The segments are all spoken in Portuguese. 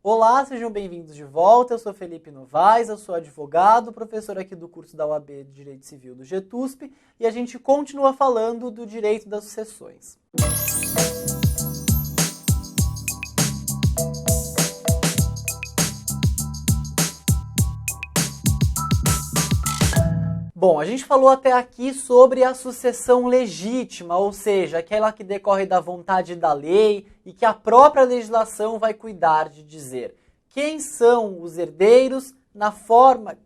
Olá, sejam bem-vindos de volta. Eu sou Felipe Novaes, eu sou advogado, professor aqui do curso da UAB de Direito Civil do GETUSP e a gente continua falando do direito das sucessões. Bom, a gente falou até aqui sobre a sucessão legítima, ou seja, aquela que decorre da vontade da lei e que a própria legislação vai cuidar de dizer quem são os herdeiros, na forma,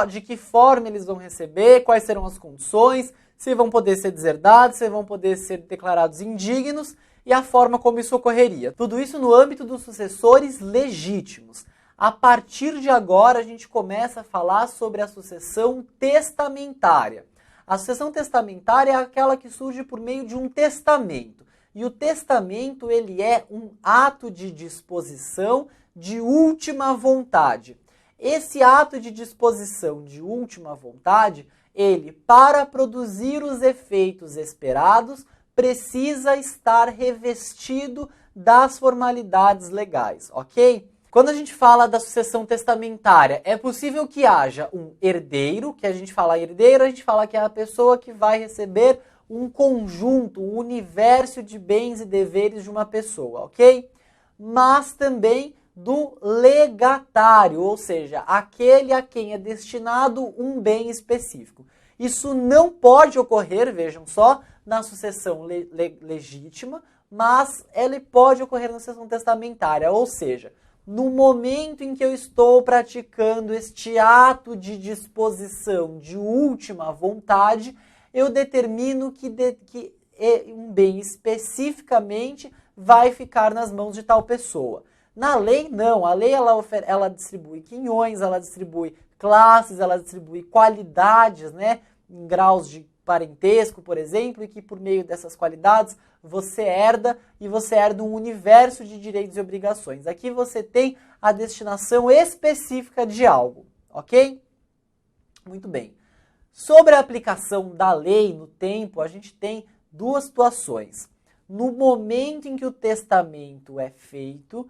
de que forma eles vão receber, quais serão as condições, se vão poder ser deserdados, se vão poder ser declarados indignos e a forma como isso ocorreria. Tudo isso no âmbito dos sucessores legítimos. A partir de agora, a gente começa a falar sobre a sucessão testamentária. A sucessão testamentária é aquela que surge por meio de um testamento. E o testamento, ele é um ato de disposição de última vontade. Esse ato de disposição de última vontade, ele, para produzir os efeitos esperados, precisa estar revestido das formalidades legais, ok? Quando a gente fala da sucessão testamentária, é possível que haja um herdeiro, que a gente fala herdeiro, a gente fala que é a pessoa que vai receber um conjunto, um universo de bens e deveres de uma pessoa, ok? Mas também do legatário, ou seja, aquele a quem é destinado um bem específico. Isso não pode ocorrer, vejam só, na sucessão legítima, mas ele pode ocorrer na sucessão testamentária, ou seja, no momento em que eu estou praticando este ato de disposição de última vontade, eu determino que um bem especificamente vai ficar nas mãos de tal pessoa. Na lei, não. A lei ela distribui quinhões, ela distribui classes, ela distribui qualidades, né, em graus de parentesco, por exemplo, e que por meio dessas qualidades você herda e você herda um universo de direitos e obrigações. Aqui você tem a destinação específica de algo, ok? Muito bem. Sobre a aplicação da lei no tempo, a gente tem duas situações. No momento em que o testamento é feito,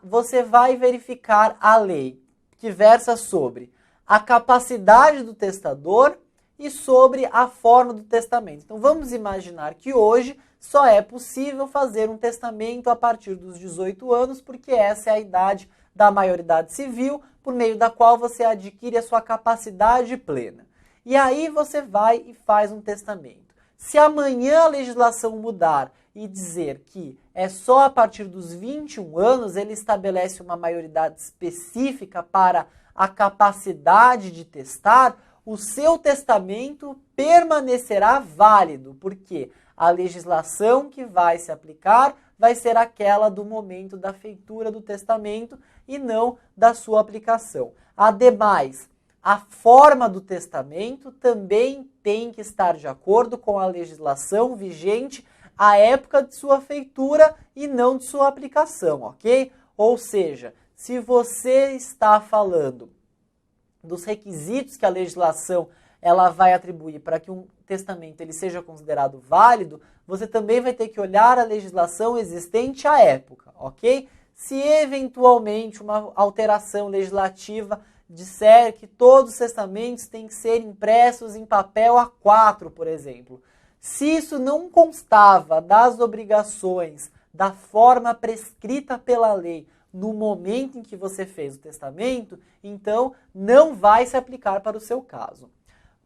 você vai verificar a lei que versa sobre a capacidade do testador e sobre a forma do testamento. Então vamos imaginar que hoje só é possível fazer um testamento a partir dos 18 anos, porque essa é a idade da maioridade civil, por meio da qual você adquire a sua capacidade plena. E aí você vai e faz um testamento. Se amanhã a legislação mudar e dizer que é só a partir dos 21 anos, ele estabelece uma maioridade específica para a capacidade de testar, o seu testamento permanecerá válido, porque a legislação que vai se aplicar vai ser aquela do momento da feitura do testamento e não da sua aplicação. Ademais, a forma do testamento também tem que estar de acordo com a legislação vigente à época de sua feitura e não de sua aplicação, ok? Ou seja, se você está falando dos requisitos que a legislação ela vai atribuir para que um testamento ele seja considerado válido, você também vai ter que olhar a legislação existente à época, ok? Se eventualmente uma alteração legislativa disser que todos os testamentos têm que ser impressos em papel A4, por exemplo, se isso não constava das obrigações da forma prescrita pela lei no momento em que você fez o testamento, então não vai se aplicar para o seu caso.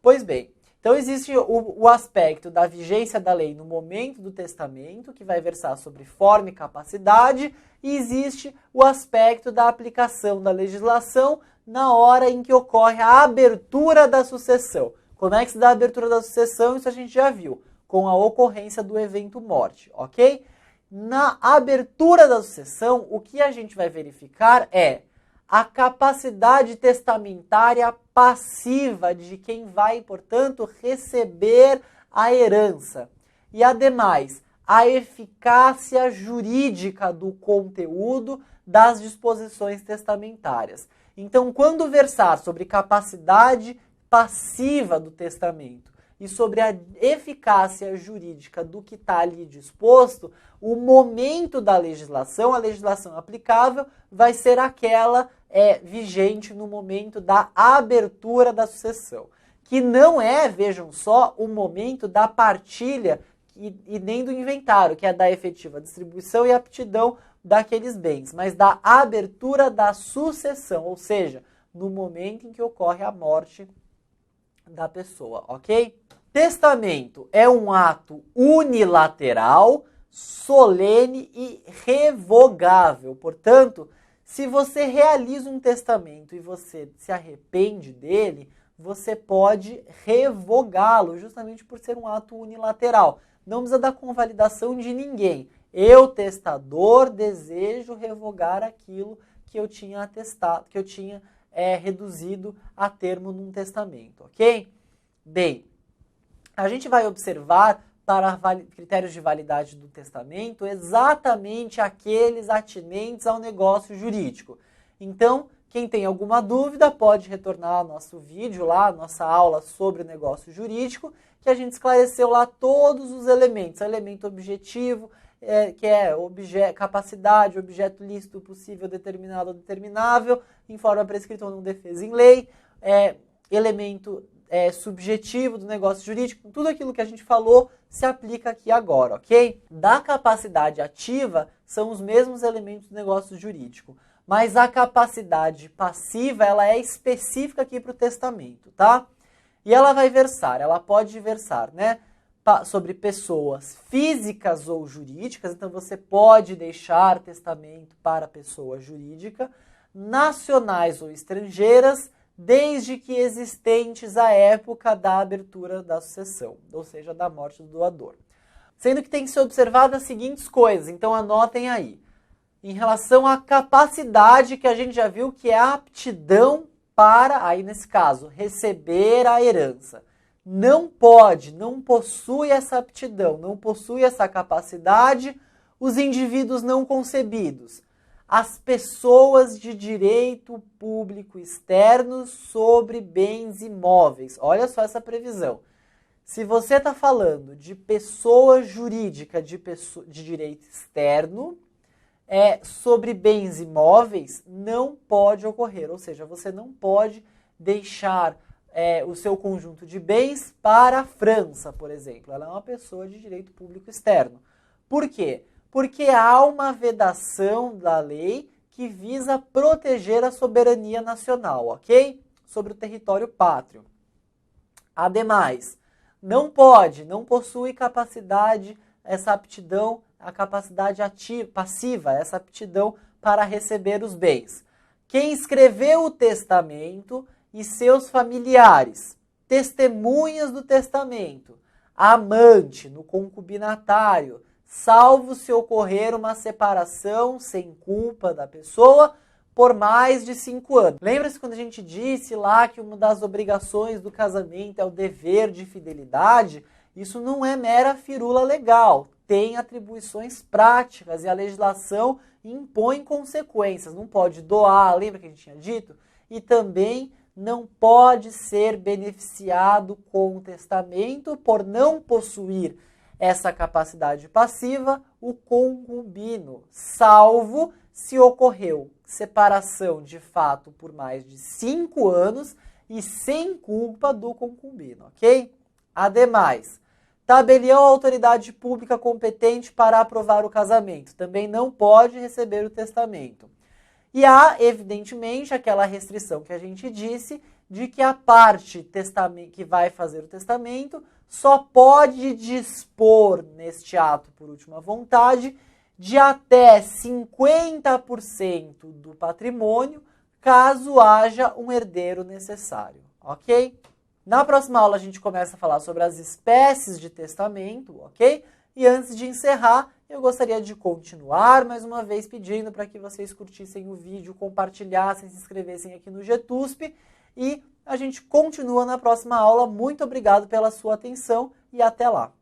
Pois bem, então existe o aspecto da vigência da lei no momento do testamento, que vai versar sobre forma e capacidade, e existe o aspecto da aplicação da legislação na hora em que ocorre a abertura da sucessão. Como é que se dá a abertura da sucessão? Isso a gente já viu, com a ocorrência do evento morte, ok? Na abertura da sucessão, o que a gente vai verificar é a capacidade testamentária passiva de quem vai, portanto, receber a herança. E, ademais, a eficácia jurídica do conteúdo das disposições testamentárias. Então, quando versar sobre capacidade passiva do testamento e sobre a eficácia jurídica do que está ali disposto, o momento da legislação, a legislação aplicável, vai ser aquela vigente no momento da abertura da sucessão. Que não é, vejam só, o momento da partilha e nem do inventário, que é da efetiva distribuição e aptidão daqueles bens, mas da abertura da sucessão, ou seja, no momento em que ocorre a morte da pessoa, ok? Testamento é um ato unilateral, solene e revogável. Portanto, se você realiza um testamento e você se arrepende dele, você pode revogá-lo, justamente por ser um ato unilateral. Não precisa da convalidação de ninguém. Eu, testador, desejo revogar aquilo que eu tinha atestado, que eu tinha reduzido a termo num testamento, ok? Bem, a gente vai observar para critérios de validade do testamento exatamente aqueles atinentes ao negócio jurídico. Então, quem tem alguma dúvida pode retornar ao nosso vídeo lá, nossa aula sobre o negócio jurídico, que a gente esclareceu lá todos os elementos. Elemento objetivo, que é capacidade, objeto lícito, possível, determinado ou determinável, em forma prescrita ou não defesa em lei, elemento subjetivo do negócio jurídico, tudo aquilo que a gente falou se aplica aqui agora, ok? Da capacidade ativa são os mesmos elementos do negócio jurídico, mas a capacidade passiva ela é específica aqui para o testamento, tá? E ela pode versar, né? Sobre pessoas físicas ou jurídicas, então você pode deixar testamento para pessoa jurídica, nacionais ou estrangeiras, desde que existentes à época da abertura da sucessão, ou seja, da morte do doador. Sendo que tem que ser observadas as seguintes coisas, então anotem aí. Em relação à capacidade, que a gente já viu que é a aptidão para, aí nesse caso, receber a herança. Não possui essa aptidão, não possui essa capacidade os indivíduos não concebidos. As pessoas de direito público externo sobre bens imóveis. Olha só essa previsão. Se você está falando de pessoa jurídica de direito externo sobre bens imóveis, não pode ocorrer. Ou seja, você não pode deixar o seu conjunto de bens para a França, por exemplo. Ela é uma pessoa de direito público externo. Por quê? Porque há uma vedação da lei que visa proteger a soberania nacional, ok? Sobre o território pátrio. Ademais, não possui capacidade, essa aptidão, a capacidade passiva, essa aptidão para receber os bens. Quem escreveu o testamento e seus familiares, testemunhas do testamento, amante no concubinatário, salvo se ocorrer uma separação sem culpa da pessoa por mais de 5 anos. Lembra-se quando a gente disse lá que uma das obrigações do casamento é o dever de fidelidade? Isso não é mera firula legal, tem atribuições práticas e a legislação impõe consequências. Não pode doar, lembra que a gente tinha dito? E também não pode ser beneficiado com o testamento por não possuir essa capacidade passiva, o concubino, salvo se ocorreu separação de fato por mais de 5 anos e sem culpa do concubino, ok? Ademais, tabelião à autoridade pública competente para aprovar o casamento, também não pode receber o testamento. E há, evidentemente, aquela restrição que a gente disse de que a parte que vai fazer o testamento só pode dispor neste ato por última vontade de até 50% do patrimônio, caso haja um herdeiro necessário, ok? Na próxima aula a gente começa a falar sobre as espécies de testamento, ok? E antes de encerrar, eu gostaria de continuar mais uma vez pedindo para que vocês curtissem o vídeo, compartilhassem, se inscrevessem aqui no GTUSP e a gente continua na próxima aula. Muito obrigado pela sua atenção e até lá!